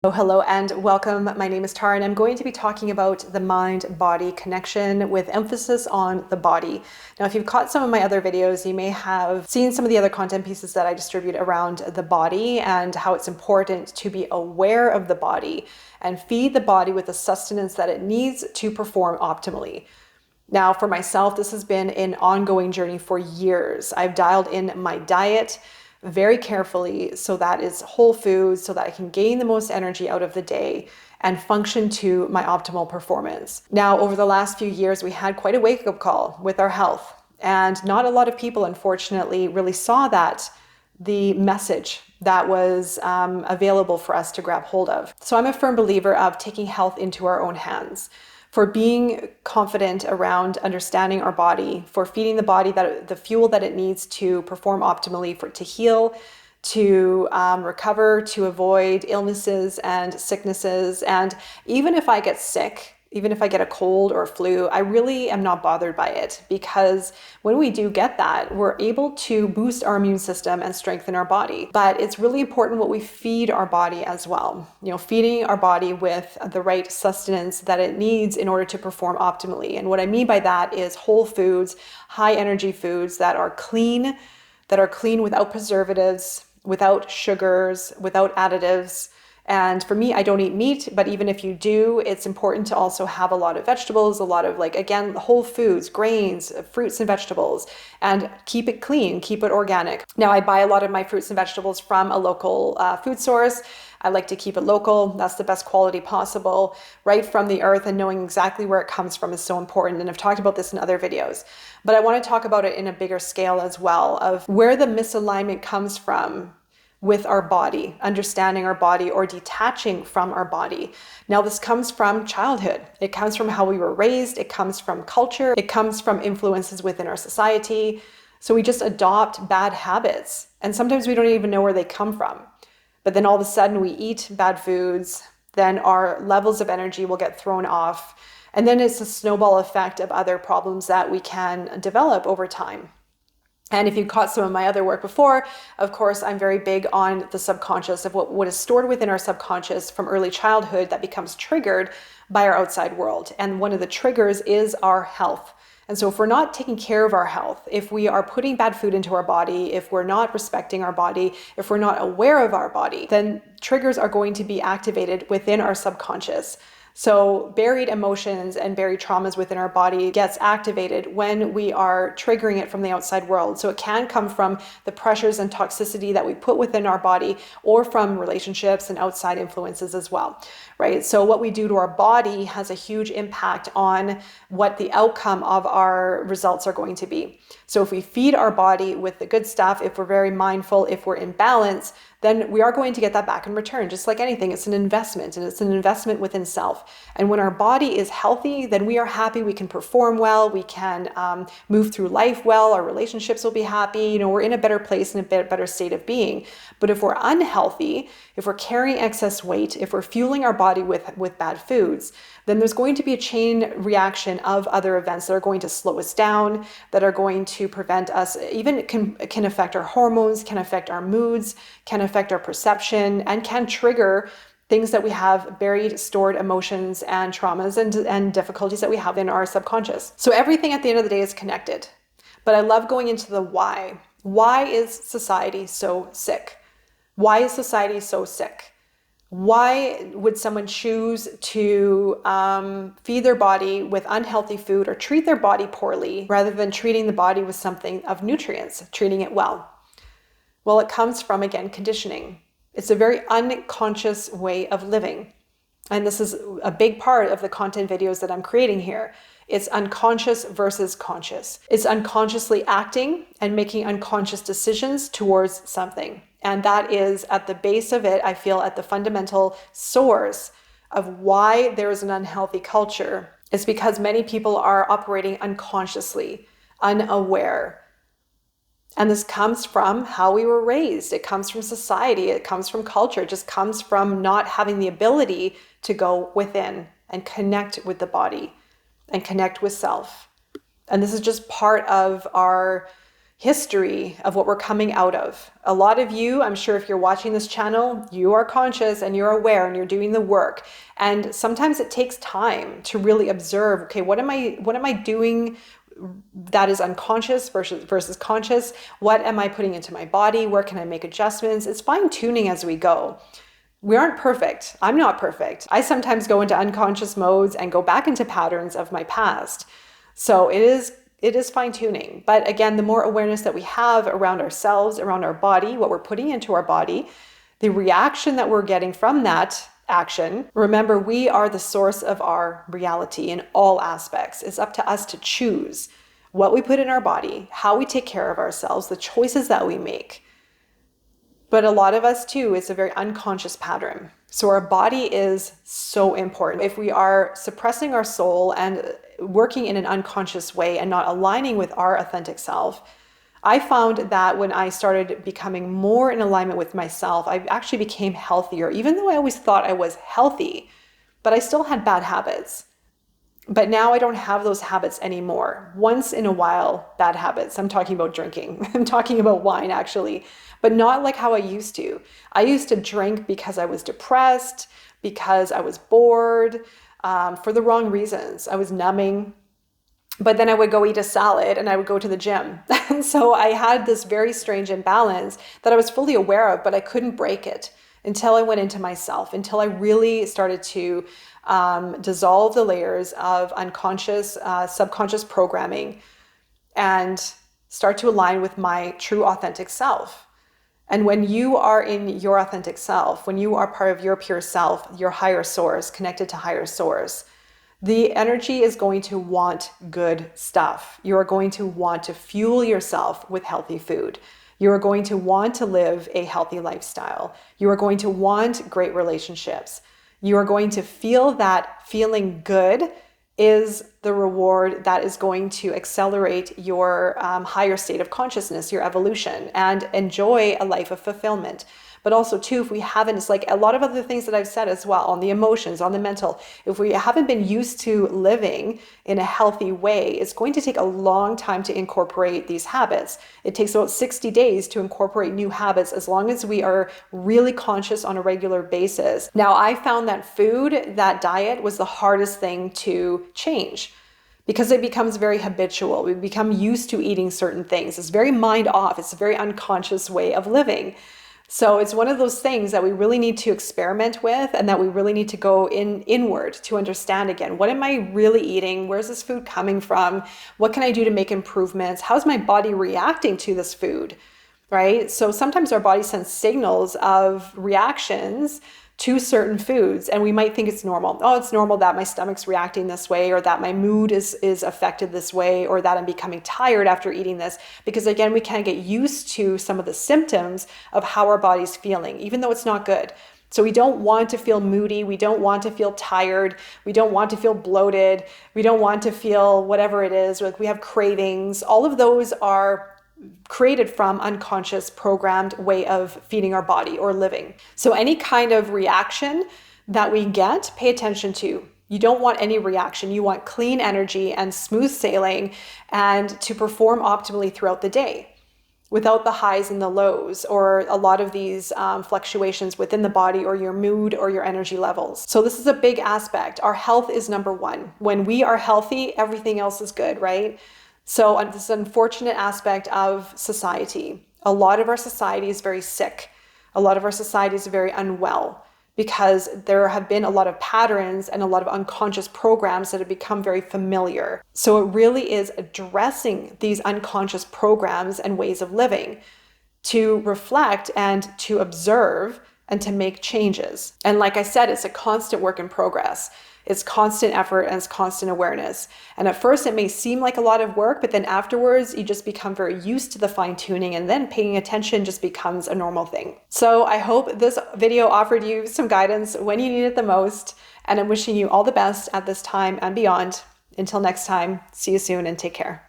Oh, hello and welcome. My name is Tara and I'm going to be talking about the mind-body connection with emphasis on the body. Now, if you've caught some of my other videos, you may have seen some of the other content pieces that I distribute around the body and how it's important to be aware of the body and feed the body with the sustenance that it needs to perform optimally. Now, for myself, this has been an ongoing journey for years. I've dialed in my diet very carefully so that it's whole foods, so that I can gain the most energy out of the day and function to my optimal performance. Now, over the last few years, we had quite a wake-up call with our health, and not a lot of people, unfortunately, really saw the message that was available for us to grab hold of. So I'm a firm believer of taking health into our own hands, for being confident around understanding our body, for feeding the body the fuel that it needs to perform optimally, for it to heal, to recover, to avoid illnesses and sicknesses. And even if I get sick, even if I get a cold or a flu, I really am not bothered by it, because when we do get that, we're able to boost our immune system and strengthen our body. But it's really important what we feed our body as well. You know, feeding our body with the right sustenance that it needs in order to perform optimally. And what I mean by that is whole foods, high energy foods that are clean without preservatives, without sugars, without additives. And for me, I don't eat meat, but even if you do, it's important to also have a lot of vegetables, a lot of, like, again, whole foods, grains, fruits and vegetables, and keep it clean, keep it organic. Now, I buy a lot of my fruits and vegetables from a local food source. I like to keep it local. That's the best quality possible, right from the earth, and knowing exactly where it comes from is so important. And I've talked about this in other videos, but I want to talk about it in a bigger scale as well, of where the misalignment comes from with our body, understanding our body or detaching from our body. Now, this comes from childhood. It comes from how we were raised. It comes from culture. It comes from influences within our society. So we just adopt bad habits, and sometimes we don't even know where they come from. But then all of a sudden we eat bad foods, then our levels of energy will get thrown off. And then it's a snowball effect of other problems that we can develop over time. And if you caught some of my other work before, of course, I'm very big on the subconscious, of what is stored within our subconscious from early childhood that becomes triggered by our outside world. And one of the triggers is our health. And so if we're not taking care of our health, if we are putting bad food into our body, if we're not respecting our body, if we're not aware of our body, then triggers are going to be activated within our subconscious. So buried emotions and buried traumas within our body gets activated when we are triggering it from the outside world. So it can come from the pressures and toxicity that we put within our body, or from relationships and outside influences as well, right? So what we do to our body has a huge impact on what the outcome of our results are going to be. So if we feed our body with the good stuff, if we're very mindful, if we're in balance, then we are going to get that back in return. Just like anything, it's an investment, and it's an investment within self. And when our body is healthy, then we are happy, we can perform well, we can move through life well, our relationships will be happy, you know, we're in a better place and a better state of being. But if we're unhealthy, if we're carrying excess weight, if we're fueling our body with bad foods, then there's going to be a chain reaction of other events that are going to slow us down, that are going to prevent us, even can affect our hormones, can affect our moods, can affect our perception, and can trigger things that we have buried, stored emotions and traumas and difficulties that we have in our subconscious. So everything at the end of the day is connected. But I love going into the why. Why is society so sick? Why is society so sick? Why would someone choose to feed their body with unhealthy food or treat their body poorly rather than treating the body with something of nutrients, treating it well? Well, it comes from, again, conditioning. It's a very unconscious way of living. And this is a big part of the content videos that I'm creating here. It's unconscious versus conscious. It's unconsciously acting and making unconscious decisions towards something. And that is at the base of it, I feel, at the fundamental source of why there is an unhealthy culture. It's because many people are operating unconsciously, unaware. And this comes from how we were raised. It comes from society. It comes from culture. It just comes from not having the ability to go within and connect with the body and connect with self. And this is just part of our history of what we're coming out of. A lot of you, I'm sure if you're watching this channel, you are conscious and you're aware and you're doing the work. And sometimes it takes time to really observe, okay, what am I doing that is unconscious versus conscious? What am I putting into my body? Where can I make adjustments? It's fine tuning as we go. We aren't perfect. I'm not perfect. I sometimes go into unconscious modes and go back into patterns of my past. So it is fine tuning. But again, the more awareness that we have around ourselves, around our body, what we're putting into our body, the reaction that we're getting from that action. Remember, we are the source of our reality in all aspects. It's up to us to choose what we put in our body, how we take care of ourselves, the choices that we make. But a lot of us too, it's a very unconscious pattern. So our body is so important. If we are suppressing our soul and working in an unconscious way and not aligning with our authentic self, I found that when I started becoming more in alignment with myself, I actually became healthier, even though I always thought I was healthy, but I still had bad habits. But now I don't have those habits anymore. Once in a while, bad habits. I'm talking about drinking. I'm talking about wine, actually, but not like how I used to. I used to drink because I was depressed, because I was bored, for the wrong reasons. I was numbing. But then I would go eat a salad and I would go to the gym. And so I had this very strange imbalance that I was fully aware of, but I couldn't break it until I went into myself, until I really started to dissolve the layers of unconscious, subconscious programming and start to align with my true authentic self. And when you are in your authentic self, when you are part of your pure self, your higher source, connected to higher source, the energy is going to want good stuff. You are going to want to fuel yourself with healthy food. You are going to want to live a healthy lifestyle. You are going to want great relationships. You are going to feel that feeling good is the reward that is going to accelerate your higher state of consciousness, your evolution, and enjoy a life of fulfillment. But also too, if we haven't, it's like a lot of other things that I've said as well, on the emotions, on the mental, if we haven't been used to living in a healthy way, it's going to take a long time to incorporate these habits. It takes about 60 days to incorporate new habits as long as we are really conscious on a regular basis. Now, I found that food, that diet was the hardest thing to change, because it becomes very habitual. We become used to eating certain things. It's very mind off. It's a very unconscious way of living. So it's one of those things that we really need to experiment with, and that we really need to go inward to understand again, what am I really eating? Where's this food coming from? What can I do to make improvements? How's my body reacting to this food, right? So sometimes our body sends signals of reactions to certain foods, and we might think it's normal. Oh, it's normal that my stomach's reacting this way, or that my mood is affected this way, or that I'm becoming tired after eating this. Because again, we can't get used to some of the symptoms of how our body's feeling, even though it's not good. So we don't want to feel moody. We don't want to feel tired. We don't want to feel bloated. We don't want to feel whatever it is. Like we have cravings. All of those are created from unconscious programmed way of feeding our body or living. So any kind of reaction that we get, pay attention to. You don't want any reaction. You want clean energy and smooth sailing, and to perform optimally throughout the day without the highs and the lows, or a lot of these fluctuations within the body, or your mood or your energy levels. So this is a big aspect. Our health is number one. When we are healthy, everything else is good, right? So this is an unfortunate aspect of society. A lot of our society is very sick. A lot of our society is very unwell, because there have been a lot of patterns and a lot of unconscious programs that have become very familiar. So it really is addressing these unconscious programs and ways of living to reflect and to observe and to make changes. And like I said, it's a constant work in progress. It's constant effort and it's constant awareness. And at first it may seem like a lot of work, but then afterwards you just become very used to the fine tuning, and then paying attention just becomes a normal thing. So I hope this video offered you some guidance when you need it the most, and I'm wishing you all the best at this time and beyond. Until next time, see you soon and take care.